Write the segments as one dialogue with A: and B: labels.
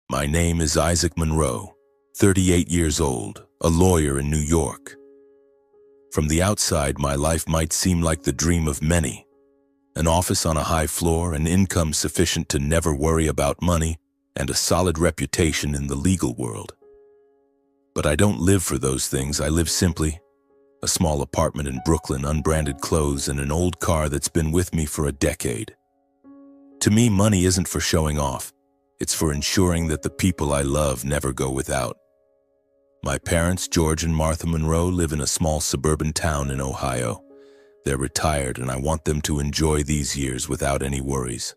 A: My name is Isaac Monroe, 38 years old, a lawyer in New York. From the outside, my life might seem like the dream of many. An office on a high floor, an income sufficient to never worry about money, and a solid reputation in the legal world. But I don't live for those things. I live simply. A small apartment in Brooklyn, unbranded clothes, and an old car that's been with me for a decade. To me, money isn't for showing off. It's for ensuring that the people I love never go without. My parents, George and Martha Monroe, live in a small suburban town in Ohio. They're retired, and I want them to enjoy these years without any worries.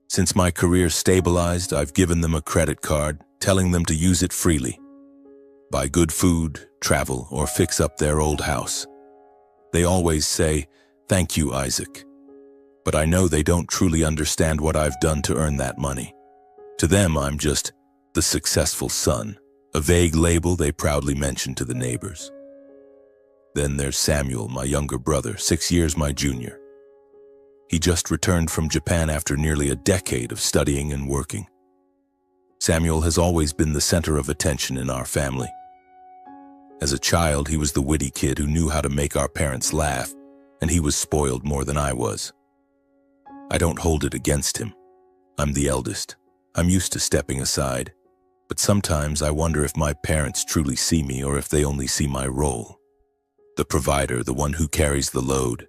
A: Since my career stabilized, I've given them a credit card, telling them to use it freely. Buy good food, travel, or fix up their old house. They always say, "Thank you, Isaac." But I know they don't truly understand what I've done to earn that money. To them, I'm just the successful son, a vague label they proudly mention to the neighbors. Then there's Samuel, my younger brother, 6 years my junior. He just returned from Japan after nearly a decade of studying and working. Samuel has always been the center of attention in our family. As a child, he was the witty kid who knew how to make our parents laugh, and he was spoiled more than I was. I don't hold it against him. I'm the eldest. I'm used to stepping aside, but sometimes I wonder if my parents truly see me or if they only see my role. The provider, the one who carries the load.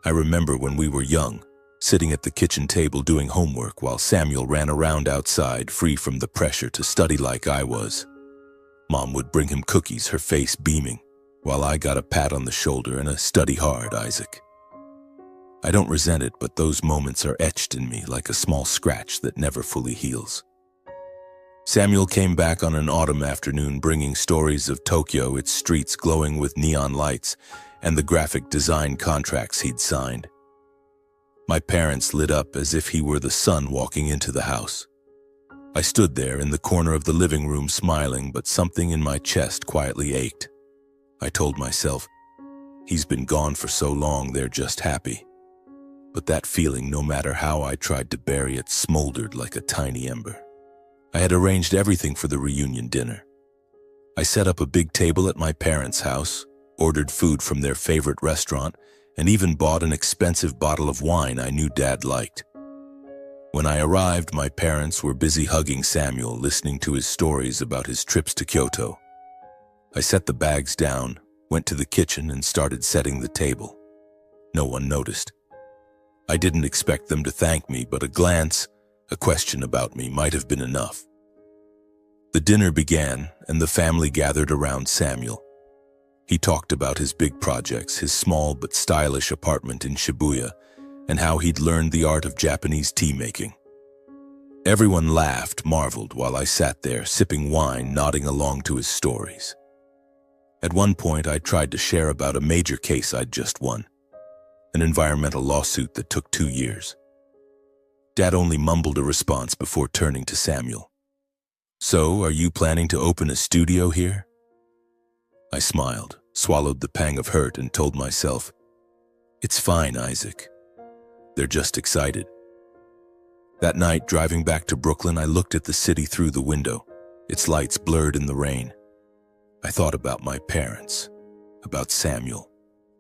A: I remember when we were young, sitting at the kitchen table doing homework while Samuel ran around outside, free from the pressure to study like I was. Mom would bring him cookies, her face beaming, while I got a pat on the shoulder and a "study hard, Isaac." I don't resent it, but those moments are etched in me like a small scratch that never fully heals. Samuel came back on an autumn afternoon bringing stories of Tokyo, its streets glowing with neon lights, and the graphic design contracts he'd signed. My parents lit up as if he were the sun walking into the house. I stood there in the corner of the living room smiling, but something in my chest quietly ached. I told myself, he's been gone for so long, they're just happy. But that feeling, no matter how I tried to bury it, smoldered like a tiny ember. I had arranged everything for the reunion dinner. I set up a big table at my parents' house, ordered food from their favorite restaurant, and even bought an expensive bottle of wine I knew Dad liked. When I arrived, my parents were busy hugging Samuel, listening to his stories about his trips to Kyoto. I set the bags down, went to the kitchen, and started setting the table. No one noticed. I didn't expect them to thank me, but a glance, a question about me might have been enough. The dinner began, and the family gathered around Samuel. He talked about his big projects, his small but stylish apartment in Shibuya, and how he'd learned the art of Japanese tea making. Everyone laughed, marveled, while I sat there, sipping wine, nodding along to his stories. At one point, I tried to share about a major case I'd just won, an environmental lawsuit that took 2 years. Dad only mumbled a response before turning to Samuel. "So, are you planning to open a studio here?" I smiled, swallowed the pang of hurt, and told myself, "It's fine, Isaac. They're just excited." That night, driving back to Brooklyn, I looked at the city through the window, its lights blurred in the rain. I thought about my parents, about Samuel,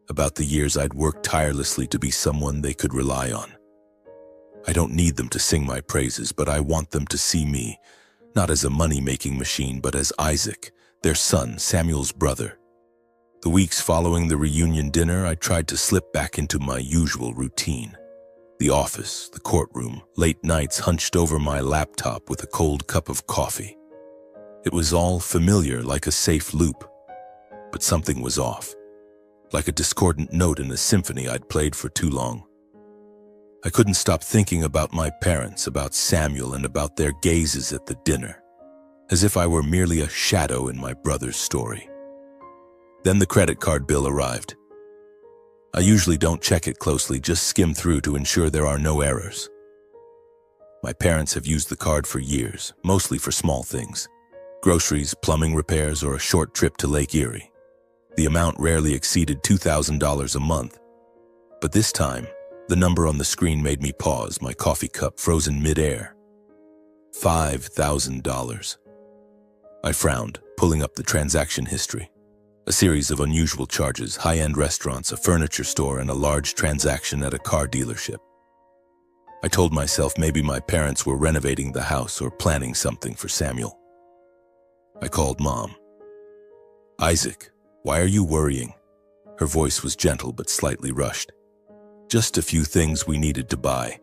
A: about the years I'd worked tirelessly to be someone they could rely on. I don't need them to sing my praises, but I want them to see me, not as a money-making machine, but as Isaac, their son, Samuel's brother. The weeks following the reunion dinner, I tried to slip back into my usual routine. The office, the courtroom, late nights hunched over my laptop with a cold cup of coffee. It was all familiar, like a safe loop. But something was off, like a discordant note in a symphony I'd played for too long. I couldn't stop thinking about my parents, about Samuel, and about their gazes at the dinner, as if I were merely a shadow in my brother's story. Then the credit card bill arrived. I usually don't check it closely, just skim through to ensure there are no errors. My parents have used the card for years, mostly for small things: groceries, plumbing repairs, or a short trip to Lake Erie. The amount rarely exceeded $2,000 a month. But this time, the number on the screen made me pause, my coffee cup frozen mid-air. $5,000. I frowned, pulling up the transaction history. A series of unusual charges, high-end restaurants, a furniture store, and a large transaction at a car dealership. I told myself maybe my parents were renovating the house or planning something for Samuel. I called Mom. "Isaac, why are you worrying?" Her voice was gentle but slightly rushed. "Just a few things we needed to buy.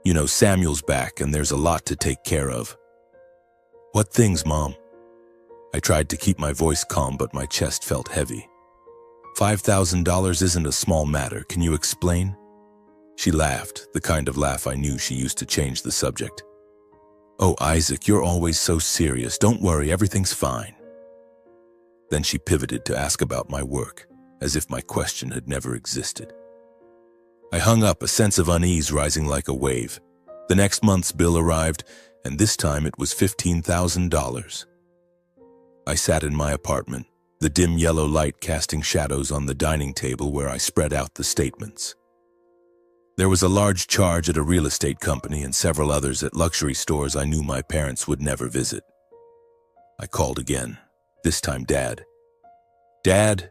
A: You know, Samuel's back and there's a lot to take care of." "What things, Mom?" I tried to keep my voice calm, but my chest felt heavy. $5,000 isn't a small matter. Can you explain?" She laughed, the kind of laugh I knew she used to change the subject. "Oh, Isaac, you're always so serious. Don't worry, everything's fine." Then she pivoted to ask about my work, as if my question had never existed. I hung up, a sense of unease rising like a wave. The next month's bill arrived, and this time it was $15,000. I sat in my apartment, the dim yellow light casting shadows on the dining table where I spread out the statements. There was a large charge at a real estate company and several others at luxury stores I knew my parents would never visit. I called again, this time Dad. "Dad,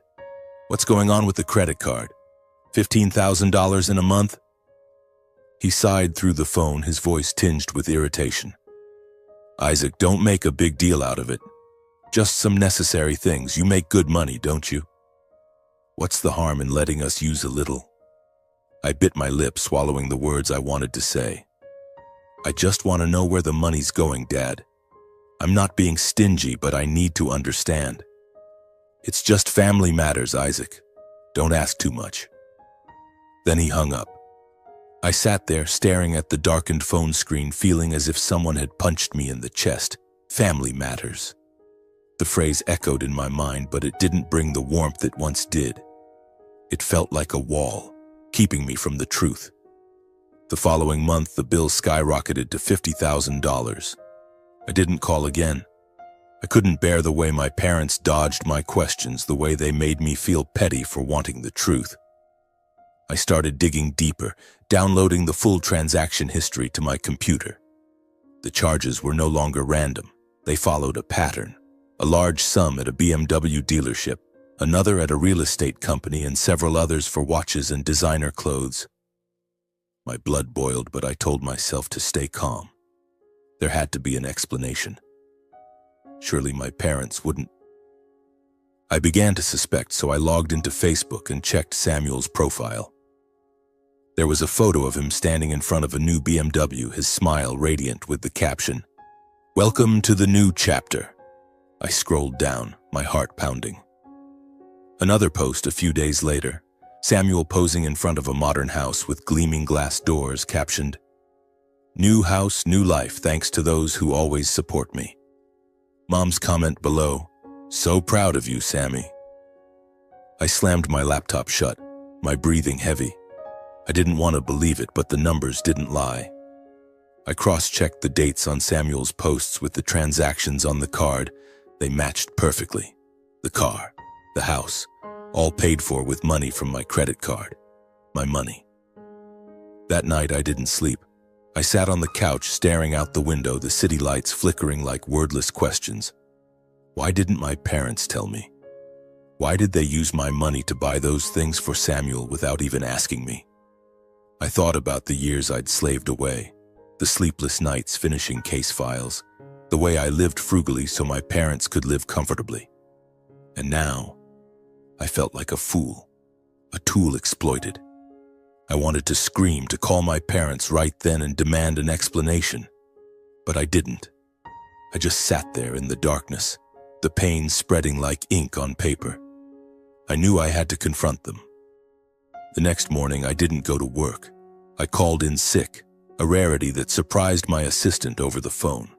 A: what's going on with the credit card? $15,000 in a month?" He sighed through the phone, his voice tinged with irritation. "Isaac, don't make a big deal out of it. Just some necessary things. You make good money, don't you? What's the harm in letting us use a little?" I bit my lip, swallowing the words I wanted to say. "I just want to know where the money's going, Dad. I'm not being stingy, but I need to understand. It's just family matters, Isaac. Don't ask too much." Then he hung up. I sat there, staring at the darkened phone screen, feeling as if someone had punched me in the chest. Family matters. The phrase echoed in my mind, but it didn't bring the warmth it once did. It felt like a wall, keeping me from the truth. The following month, the bill skyrocketed to $50,000. I didn't call again. I couldn't bear the way my parents dodged my questions, the way they made me feel petty for wanting the truth. I started digging deeper, downloading the full transaction history to my computer. The charges were no longer random. They followed a pattern. A large sum at a BMW dealership, another at a real estate company, and several others for watches and designer clothes. My blood boiled, but I told myself to stay calm. There had to be an explanation. Surely my parents wouldn't. I began to suspect, so I logged into Facebook and checked Samuel's profile. There was a photo of him standing in front of a new BMW, his smile radiant with the caption, "Welcome to the new chapter." I scrolled down, my heart pounding. Another post a few days later, Samuel posing in front of a modern house with gleaming glass doors, captioned, "New house, new life, thanks to those who always support me." Mom's comment below, "So proud of you, Sammy." I slammed my laptop shut, my breathing heavy. I didn't want to believe it, but the numbers didn't lie. I cross-checked the dates on Samuel's posts with the transactions on the card. They matched perfectly. The car, the house, all paid for with money from my credit card. My money. That night I didn't sleep. I sat on the couch staring out the window, the city lights flickering like wordless questions. Why didn't my parents tell me? Why did they use my money to buy those things for Samuel without even asking me? I thought about the years I'd slaved away, the sleepless nights finishing case files, the way I lived frugally so my parents could live comfortably. And now, I felt like a fool, a tool exploited. I wanted to scream, to call my parents right then and demand an explanation. But I didn't. I just sat there in the darkness, the pain spreading like ink on paper. I knew I had to confront them. The next morning, I didn't go to work. I called in sick, a rarity that surprised my assistant over the phone.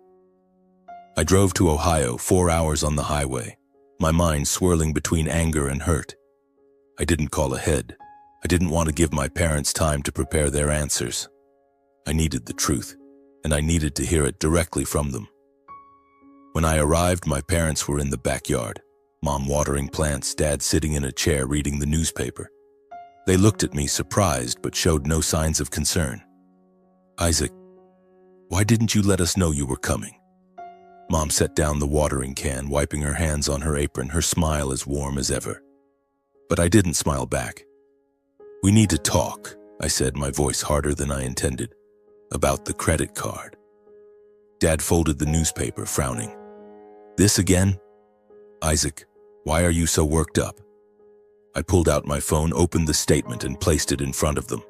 A: I drove to Ohio, 4 hours on the highway, my mind swirling between anger and hurt. I didn't call ahead. I didn't want to give my parents time to prepare their answers. I needed the truth, and I needed to hear it directly from them. When I arrived, my parents were in the backyard, Mom watering plants, Dad sitting in a chair reading the newspaper. They looked at me surprised but showed no signs of concern. "Isaac, Why didn't you let us know you were coming? Mom set down the watering can, wiping her hands on her apron, her smile as warm as ever. But I didn't smile back. We need to talk, I said, my voice harder than I intended, about the credit card. Dad folded the newspaper, frowning. This again? Isaac, why are you so worked up? I pulled out my phone, opened the statement, and placed it in front of them.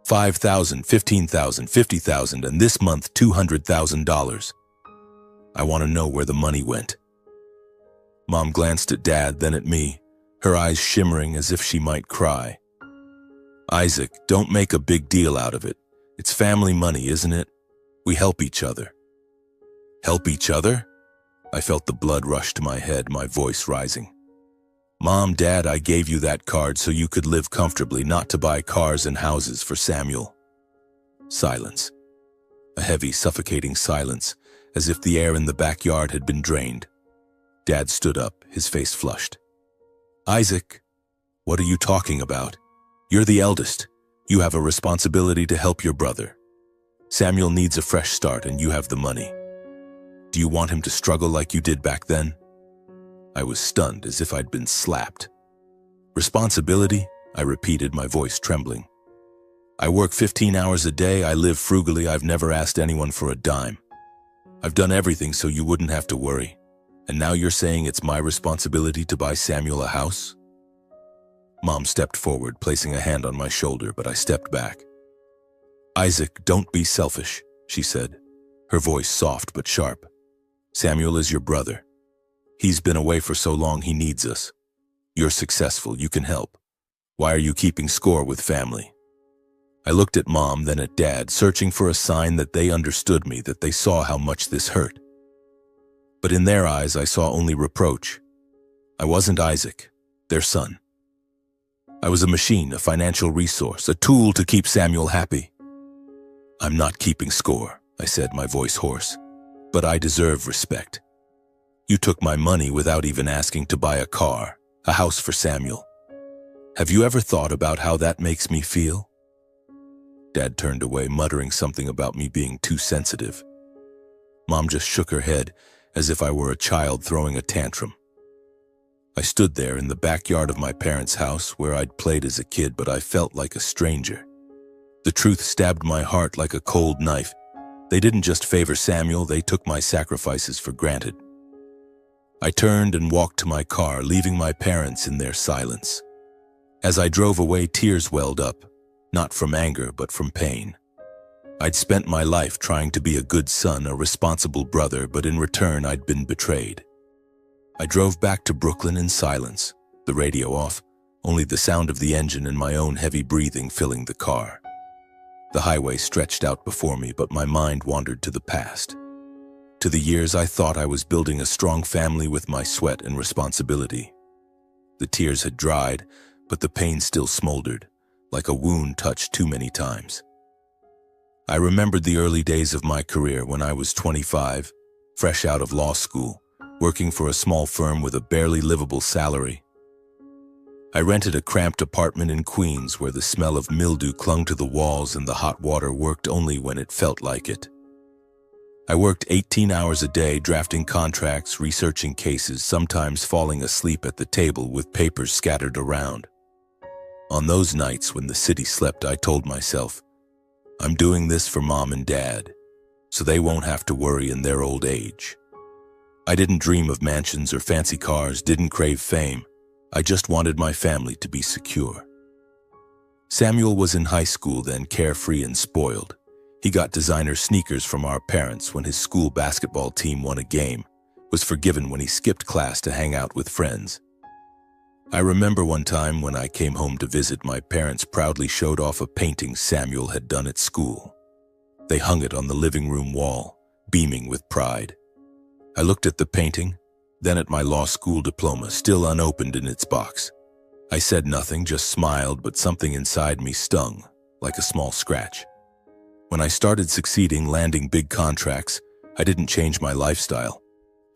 A: $5,000, $15,000, $50,000, and this month $200,000. I want to know where the money went. Mom glanced at Dad, then at me, her eyes shimmering as if she might cry. Isaac, don't make a big deal out of it. It's family money, isn't it? We help each other. Help each other? I felt the blood rush to my head, my voice rising. Mom, Dad, I gave you that card so you could live comfortably, not to buy cars and houses for Samuel. Silence. A heavy, suffocating silence, as if the air in the backyard had been drained. Dad stood up, his face flushed. Isaac, what are you talking about? You're the eldest. You have a responsibility to help your brother. Samuel needs a fresh start, and you have the money. Do you want him to struggle like you did back then? I was stunned, as if I'd been slapped. Responsibility? I repeated, my voice trembling. I work 15 hours a day, I live frugally, I've never asked anyone for a dime. I've done everything so you wouldn't have to worry. And now you're saying it's my responsibility to buy Samuel a house? Mom stepped forward, placing a hand on my shoulder, but I stepped back. Isaac, don't be selfish, she said, her voice soft but sharp. Samuel is your brother. He's been away for so long he needs us. You're successful, you can help. Why are you keeping score with family? I looked at Mom, then at Dad, searching for a sign that they understood me, that they saw how much this hurt. But in their eyes, I saw only reproach. I wasn't Isaac, their son. I was a machine, a financial resource, a tool to keep Samuel happy. I'm not keeping score, I said, my voice hoarse, but I deserve respect. You took my money without even asking to buy a car, a house for Samuel. Have you ever thought about how that makes me feel? Dad turned away, muttering something about me being too sensitive. Mom just shook her head, as if I were a child throwing a tantrum. I stood there in the backyard of my parents' house where I'd played as a kid, but I felt like a stranger. The truth stabbed my heart like a cold knife. They didn't just favor Samuel, they took my sacrifices for granted. I turned and walked to my car, leaving my parents in their silence. As I drove away, tears welled up, not from anger, but from pain. I'd spent my life trying to be a good son, a responsible brother, but in return I'd been betrayed. I drove back to Brooklyn in silence, the radio off, only the sound of the engine and my own heavy breathing filling the car. The highway stretched out before me, but my mind wandered to the past. To the years I thought I was building a strong family with my sweat and responsibility. The tears had dried, but the pain still smoldered, like a wound touched too many times. I remembered the early days of my career when I was 25, fresh out of law school, working for a small firm with a barely livable salary. I rented a cramped apartment in Queens where the smell of mildew clung to the walls and the hot water worked only when it felt like it. I worked 18 hours a day drafting contracts, researching cases, sometimes falling asleep at the table with papers scattered around. On those nights when the city slept, I told myself, I'm doing this for Mom and Dad, so they won't have to worry in their old age. I didn't dream of mansions or fancy cars, didn't crave fame. I just wanted my family to be secure. Samuel was in high school then, carefree and spoiled. He got designer sneakers from our parents when his school basketball team won a game, was forgiven when he skipped class to hang out with friends. I remember one time when I came home to visit, my parents proudly showed off a painting Samuel had done at school. They hung it on the living room wall, beaming with pride. I looked at the painting, then at my law school diploma, still unopened in its box. I said nothing, just smiled, but something inside me stung, like a small scratch. When I started succeeding, landing big contracts, I didn't change my lifestyle.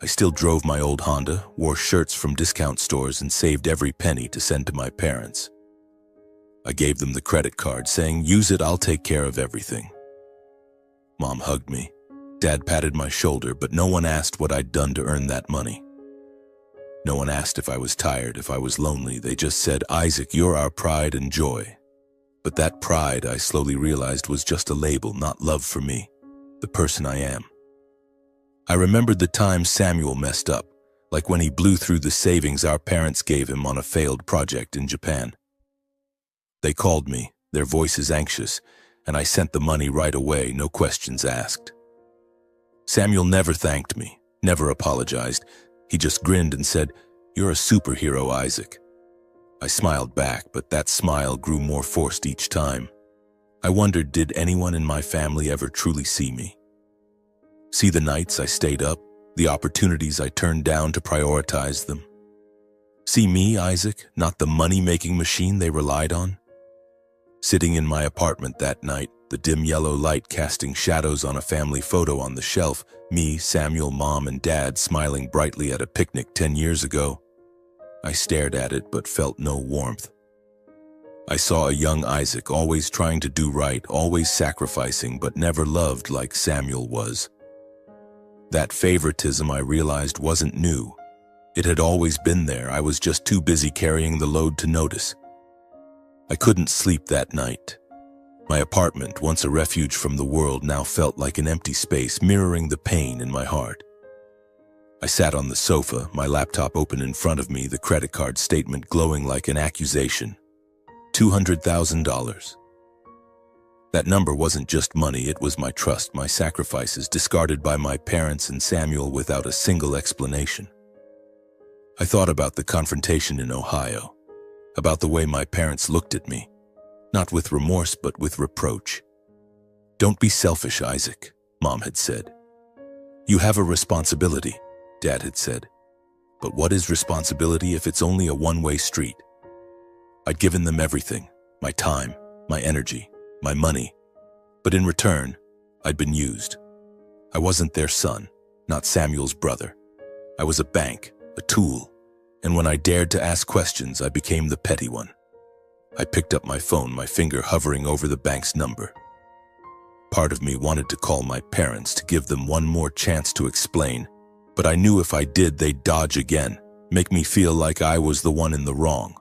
A: I still drove my old Honda, wore shirts from discount stores, and saved every penny to send to my parents. I gave them the credit card, saying, use it, I'll take care of everything. Mom hugged me. Dad patted my shoulder, but no one asked what I'd done to earn that money. No one asked if I was tired, if I was lonely. They just said, "Isaac, you're our pride and joy." But that pride, I slowly realized, was just a label, not love for me, the person I am. I remembered the time Samuel messed up, like when he blew through the savings our parents gave him on a failed project in Japan. They called me, their voices anxious, and I sent the money right away, no questions asked. Samuel never thanked me, never apologized. He just grinned and said, "You're a superhero, Isaac." I smiled back, but that smile grew more forced each time. I wondered, did anyone in my family ever truly see me? See the nights I stayed up, the opportunities I turned down to prioritize them? See me, Isaac, not the money-making machine they relied on? Sitting in my apartment that night, the dim yellow light casting shadows on a family photo on the shelf, me, Samuel, Mom, and Dad smiling brightly at a picnic 10 years ago. I stared at it but felt no warmth. I saw a young Isaac, always trying to do right, always sacrificing, but never loved like Samuel was. That favoritism, I realized, wasn't new. It had always been there. I was just too busy carrying the load to notice. I couldn't sleep that night. My apartment, once a refuge from the world, now felt like an empty space, mirroring the pain in my heart. I sat on the sofa, my laptop open in front of me, the credit card statement glowing like an accusation. $200,000. That number wasn't just money, it was my trust, my sacrifices, discarded by my parents and Samuel without a single explanation. I thought about the confrontation in Ohio, about the way my parents looked at me, not with remorse but with reproach. "Don't be selfish, Isaac," Mom had said. "You have a responsibility," Dad had said. But what is responsibility if it's only a one-way street? I'd given them everything, my time, my energy, my money. But in return, I'd been used. I wasn't their son, not Samuel's brother. I was a bank, a tool, and when I dared to ask questions, I became the petty one. I picked up my phone, my finger hovering over the bank's number. Part of me wanted to call my parents to give them one more chance to explain, but I knew if I did, they'd dodge again, make me feel like I was the one in the wrong.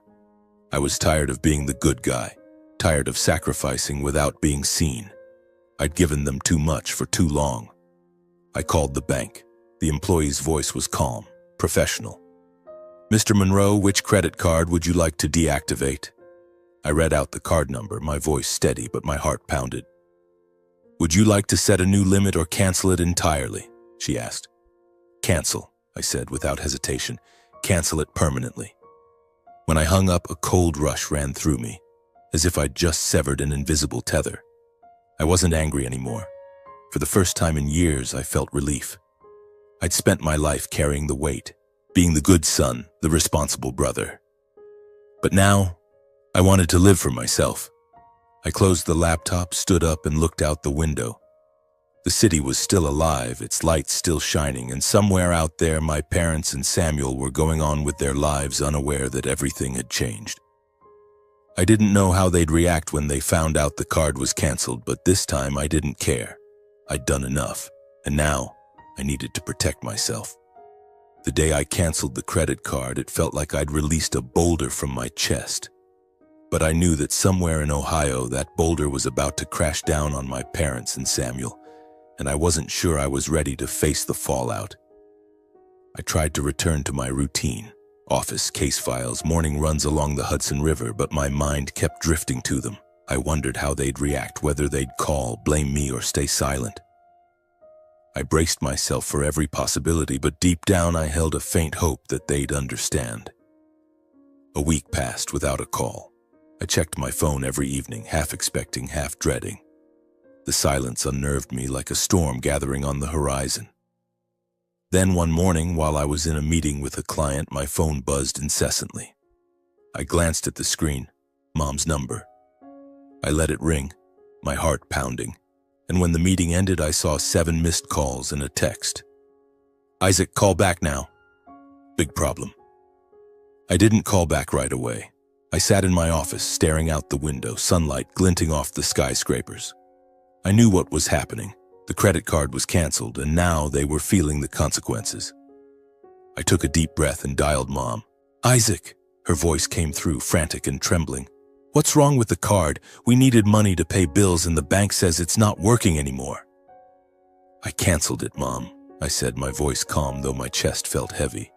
A: I was tired of being the good guy, tired of sacrificing without being seen. I'd given them too much for too long. I called the bank. The employee's voice was calm, professional. "Mr. Monroe, which credit card would you like to deactivate?" I read out the card number, my voice steady, but my heart pounded. "Would you like to set a new limit or cancel it entirely?" she asked. "Cancel," I said without hesitation. "Cancel it permanently." When I hung up, a cold rush ran through me, as if I'd just severed an invisible tether. I wasn't angry anymore. For the first time in years, I felt relief. I'd spent my life carrying the weight, being the good son, the responsible brother. But now, I wanted to live for myself. I closed the laptop, stood up, and looked out the window. The city was still alive, its lights still shining, and somewhere out there, my parents and Samuel were going on with their lives, unaware that everything had changed. I didn't know how they'd react when they found out the card was canceled, but this time I didn't care. I'd done enough, and now I needed to protect myself. The day I canceled the credit card, it felt like I'd released a boulder from my chest. But I knew that somewhere in Ohio, that boulder was about to crash down on my parents and Samuel, and I wasn't sure I was ready to face the fallout. I tried to return to my routine, office, case files, morning runs along the Hudson River, but my mind kept drifting to them. I wondered how they'd react, whether they'd call, blame me, or stay silent. I braced myself for every possibility, but deep down I held a faint hope that they'd understand. A week passed without a call. I checked my phone every evening, half expecting, half dreading. The silence unnerved me like a storm gathering on the horizon. Then one morning, while I was in a meeting with a client, my phone buzzed incessantly. I glanced at the screen, Mom's number. I let it ring, my heart pounding, and when the meeting ended, I saw 7 missed calls and a text. "Isaac, call back now." Big problem. I didn't call back right away. I sat in my office, staring out the window, sunlight glinting off the skyscrapers. I knew what was happening. The credit card was canceled, and now they were feeling the consequences. I took a deep breath and dialed Mom. "Isaac," her voice came through, frantic and trembling. "What's wrong with the card? We needed money to pay bills and the bank says it's not working anymore." "I canceled it, Mom," I said, my voice calm though my chest felt heavy.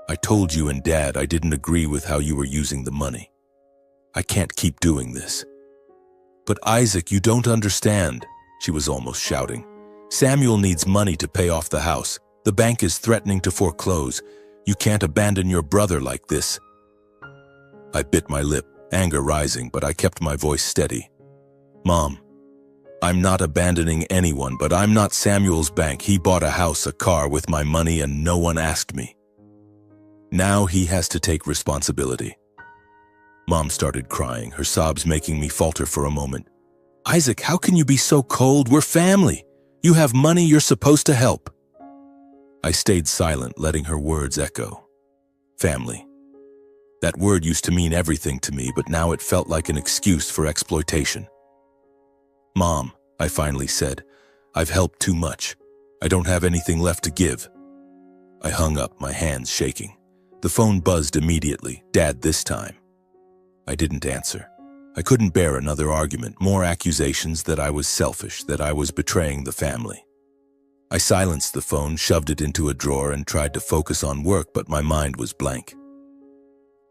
A: "I told you and Dad I didn't agree with how you were using the money. I can't keep doing this." "But Isaac, you don't understand," she was almost shouting. "Samuel needs money to pay off the house. The bank is threatening to foreclose. You can't abandon your brother like this." I bit my lip, anger rising, but I kept my voice steady. "Mom, I'm not abandoning anyone, but I'm not Samuel's bank. He bought a house, a car with my money, and no one asked me. Now he has to take responsibility." Mom started crying, her sobs making me falter for a moment. "Isaac, how can you be so cold? We're family. You have money, you're supposed to help." I stayed silent, letting her words echo. Family. That word used to mean everything to me, but now it felt like an excuse for exploitation. "Mom," I finally said, "I've helped too much. I don't have anything left to give." I hung up, my hands shaking. The phone buzzed immediately, Dad this time. I didn't answer. I couldn't bear another argument, more accusations that I was selfish, that I was betraying the family. I silenced the phone, shoved it into a drawer, and tried to focus on work, but my mind was blank.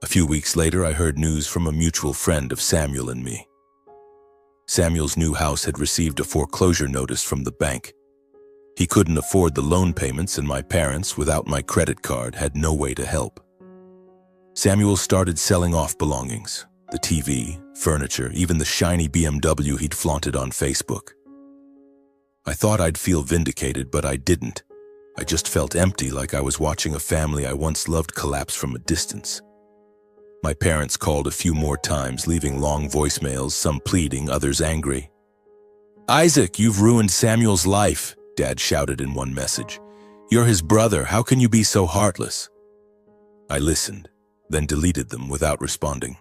A: A few weeks later, I heard news from a mutual friend of Samuel and me. Samuel's new house had received a foreclosure notice from the bank. He couldn't afford the loan payments, and my parents, without my credit card, had no way to help. Samuel started selling off belongings, the TV, furniture, even the shiny BMW he'd flaunted on Facebook. I thought I'd feel vindicated, but I didn't. I just felt empty, like I was watching a family I once loved collapse from a distance. My parents called a few more times, leaving long voicemails, some pleading, others angry. "Isaac, you've ruined Samuel's life," Dad shouted in one message. "You're his brother. How can you be so heartless?" I listened, then deleted them without responding.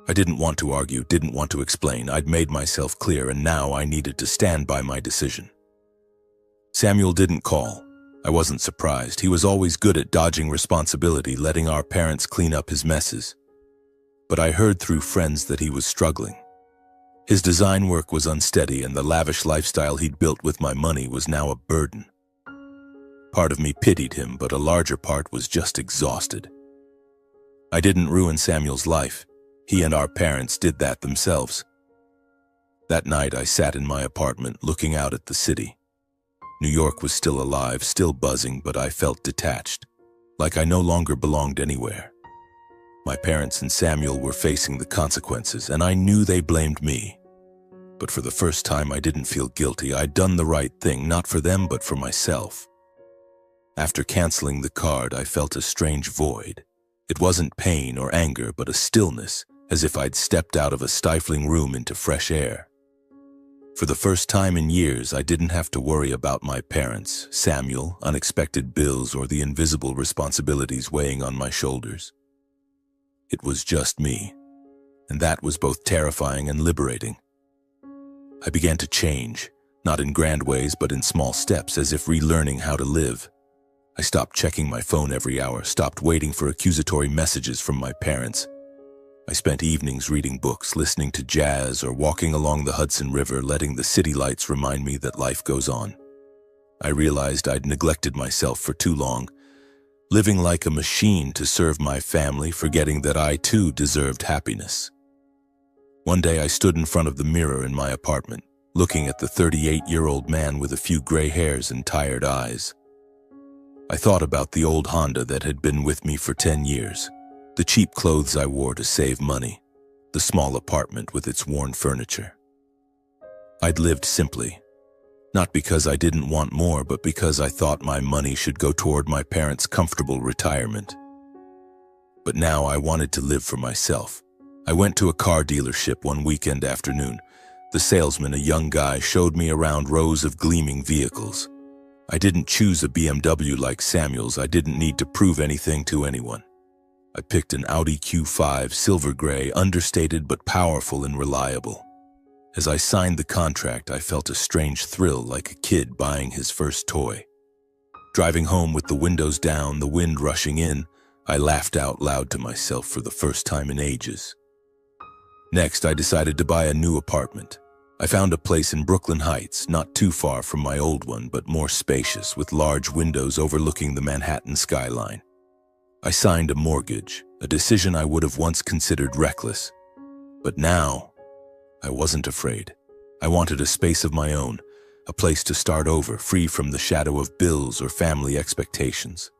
A: I didn't want to argue, didn't want to explain. I'd made myself clear, and now I needed to stand by my decision. Samuel didn't call. I wasn't surprised. He was always good at dodging responsibility, letting our parents clean up his messes. But I heard through friends that he was struggling. His design work was unsteady, and the lavish lifestyle he'd built with my money was now a burden. Part of me pitied him, but a larger part was just exhausted. I didn't ruin Samuel's life. He and our parents did that themselves. That night, I sat in my apartment, looking out at the city. New York was still alive, still buzzing, but I felt detached, like I no longer belonged anywhere. My parents and Samuel were facing the consequences, and I knew they blamed me. But for the first time, I didn't feel guilty. I'd done the right thing, not for them, but for myself. After canceling the card, I felt a strange void. It wasn't pain or anger, but a stillness, as if I'd stepped out of a stifling room into fresh air. For the first time in years, I didn't have to worry about my parents, Samuel, unexpected bills, or the invisible responsibilities weighing on my shoulders. It was just me, and that was both terrifying and liberating. I began to change, not in grand ways, but in small steps, as if relearning how to live. I stopped checking my phone every hour, stopped waiting for accusatory messages from my parents. I spent evenings reading books, listening to jazz, or walking along the Hudson River, letting the city lights remind me that life goes on. I realized I'd neglected myself for too long, living like a machine to serve my family, forgetting that I too deserved happiness. One day I stood in front of the mirror in my apartment, looking at the 38-year-old man with a few gray hairs and tired eyes. I thought about the old Honda that had been with me for 10 years. The cheap clothes I wore to save money, the small apartment with its worn furniture. I'd lived simply, not because I didn't want more, but because I thought my money should go toward my parents' comfortable retirement. But now I wanted to live for myself. I went to a car dealership one weekend afternoon. The salesman, a young guy, showed me around rows of gleaming vehicles. I didn't choose a BMW like Samuel's. I didn't need to prove anything to anyone. I picked an Audi Q5, silver gray, understated but powerful and reliable. As I signed the contract, I felt a strange thrill like a kid buying his first toy. Driving home with the windows down, the wind rushing in, I laughed out loud to myself for the first time in ages. Next, I decided to buy a new apartment. I found a place in Brooklyn Heights, not too far from my old one, but more spacious, with large windows overlooking the Manhattan skyline. I signed a mortgage, a decision I would have once considered reckless. But now, I wasn't afraid. I wanted a space of my own, a place to start over, free from the shadow of bills or family expectations.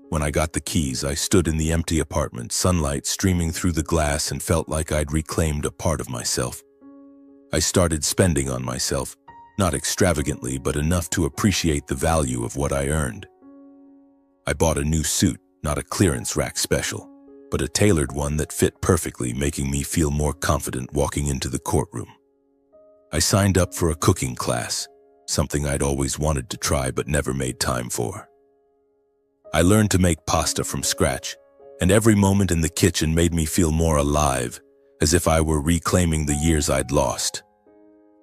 A: When I got the keys, I stood in the empty apartment, sunlight streaming through the glass, and felt like I'd reclaimed a part of myself. I started spending on myself, not extravagantly, but enough to appreciate the value of what I earned. I bought a new suit, not a clearance rack special, but a tailored one that fit perfectly, making me feel more confident walking into the courtroom. I signed up for a cooking class, something I'd always wanted to try but never made time for. I learned to make pasta from scratch, and every moment in the kitchen made me feel more alive, as if I were reclaiming the years I'd lost.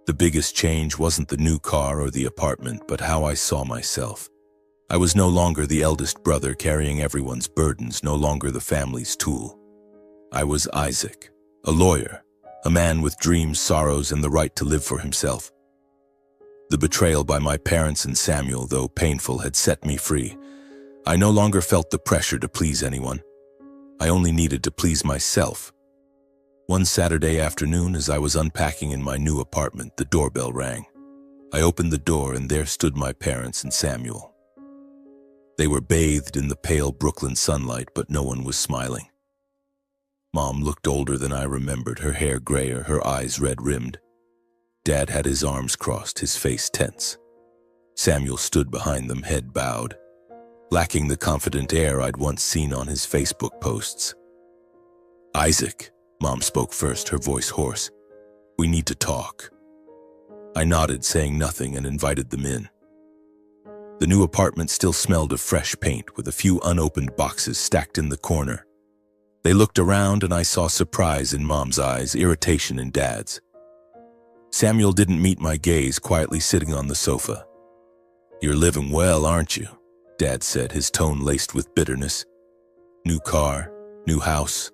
A: The biggest change wasn't the new car or the apartment, but how I saw myself. I was no longer the eldest brother carrying everyone's burdens, no longer the family's tool. I was Isaac, a lawyer, a man with dreams, sorrows, and the right to live for himself. The betrayal by my parents and Samuel, though painful, had set me free. I no longer felt the pressure to please anyone. I only needed to please myself. One Saturday afternoon, as I was unpacking in my new apartment, the doorbell rang. I opened the door, and there stood my parents and Samuel. They were bathed in the pale Brooklyn sunlight, but no one was smiling. Mom looked older than I remembered, her hair grayer, her eyes red-rimmed. Dad had his arms crossed, his face tense. Samuel stood behind them, head bowed, lacking the confident air I'd once seen on his Facebook posts. "Isaac," Mom spoke first, her voice hoarse. "We need to talk." I nodded, saying nothing, and invited them in. The new apartment still smelled of fresh paint, with a few unopened boxes stacked in the corner. They looked around, and I saw surprise in Mom's eyes, irritation in Dad's. Samuel didn't meet my gaze, quietly sitting on the sofa. "You're living well, aren't you?" Dad said, his tone laced with bitterness. "New car, new house,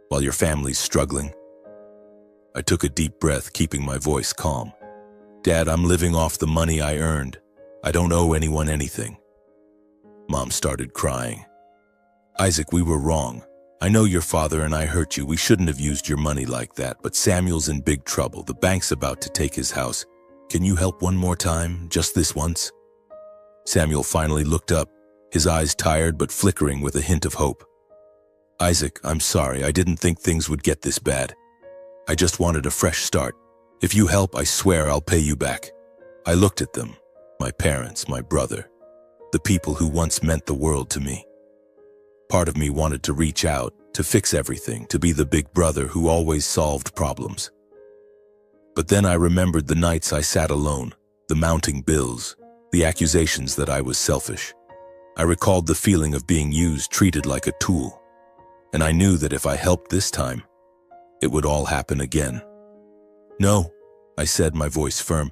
A: while your family's struggling." I took a deep breath, keeping my voice calm. "Dad, I'm living off the money I earned. I don't owe anyone anything." Mom started crying. "Isaac, we were wrong. I know your father and I hurt you. We shouldn't have used your money like that, but Samuel's in big trouble. The bank's about to take his house. Can you help one more time, just this once?" Samuel finally looked up, his eyes tired but flickering with a hint of hope. "Isaac, I'm sorry. I didn't think things would get this bad. I just wanted a fresh start. If you help, I swear I'll pay you back." I looked at them, my parents, my brother, the people who once meant the world to me. Part of me wanted to reach out, to fix everything, to be the big brother who always solved problems. But then I remembered the nights I sat alone, the mounting bills, the accusations that I was selfish. I recalled the feeling of being used, treated like a tool. And I knew that if I helped this time, it would all happen again. "No," I said, my voice firm.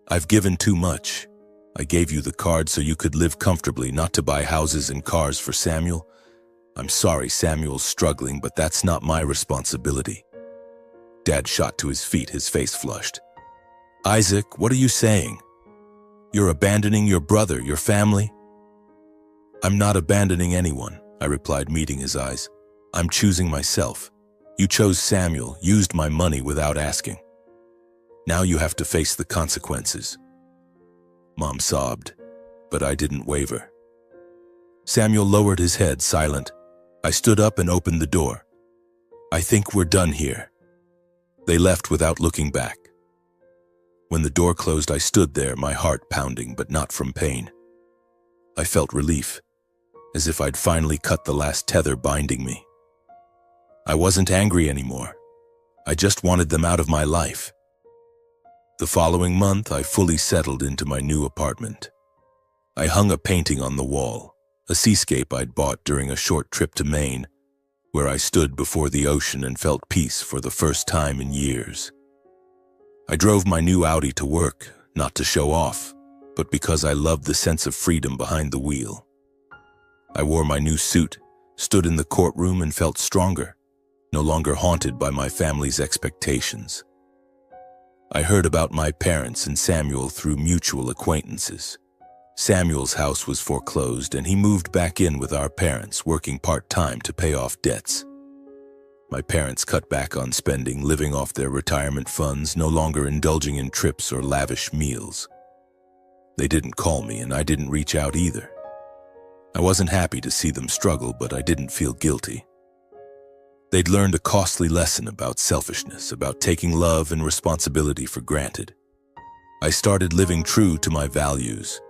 A: "I've given too much. I gave you the card so you could live comfortably, not to buy houses and cars for Samuel. I'm sorry Samuel's struggling, but that's not my responsibility." Dad shot to his feet, his face flushed. "Isaac, what are you saying? You're abandoning your brother, your family?" "I'm not abandoning anyone," I replied, meeting his eyes. "I'm choosing myself. You chose Samuel, used my money without asking. Now you have to face the consequences." Mom sobbed, but I didn't waver. Samuel lowered his head, silent. I stood up and opened the door. "I think we're done here." They left without looking back. When the door closed, I stood there, my heart pounding, but not from pain. I felt relief, as if I'd finally cut the last tether binding me. I wasn't angry anymore. I just wanted them out of my life. The following month, I fully settled into my new apartment. I hung a painting on the wall, a seascape I'd bought during a short trip to Maine, where I stood before the ocean and felt peace for the first time in years. I drove my new Audi to work, not to show off, but because I loved the sense of freedom behind the wheel. I wore my new suit, stood in the courtroom and felt stronger, no longer haunted by my family's expectations. I heard about my parents and Samuel through mutual acquaintances. Samuel's house was foreclosed and he moved back in with our parents, working part-time to pay off debts. My parents cut back on spending, living off their retirement funds, no longer indulging in trips or lavish meals. They didn't call me and I didn't reach out either. I wasn't happy to see them struggle, but I didn't feel guilty. They'd learned a costly lesson about selfishness, about taking love and responsibility for granted. I started living true to my values.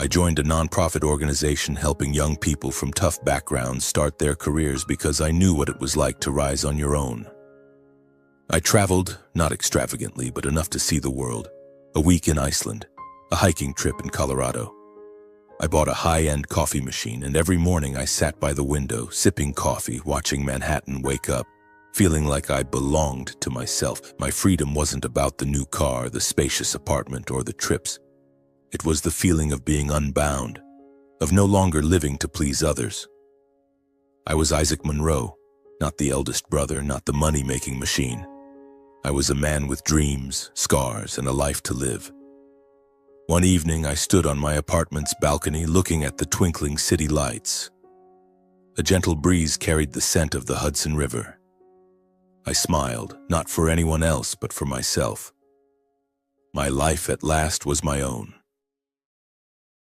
A: I joined a nonprofit organization helping young people from tough backgrounds start their careers because I knew what it was like to rise on your own. I traveled, not extravagantly, but enough to see the world. A week in Iceland, a hiking trip in Colorado. I bought a high-end coffee machine, and every morning I sat by the window, sipping coffee, watching Manhattan wake up, feeling like I belonged to myself. My freedom wasn't about the new car, the spacious apartment, or the trips. It was the feeling of being unbound, of no longer living to please others. I was Isaac Monroe, not the eldest brother, not the money-making machine. I was a man with dreams, scars, and a life to live. One evening, I stood on my apartment's balcony looking at the twinkling city lights. A gentle breeze carried the scent of the Hudson River. I smiled, not for anyone else, but for myself. My life at last was my own.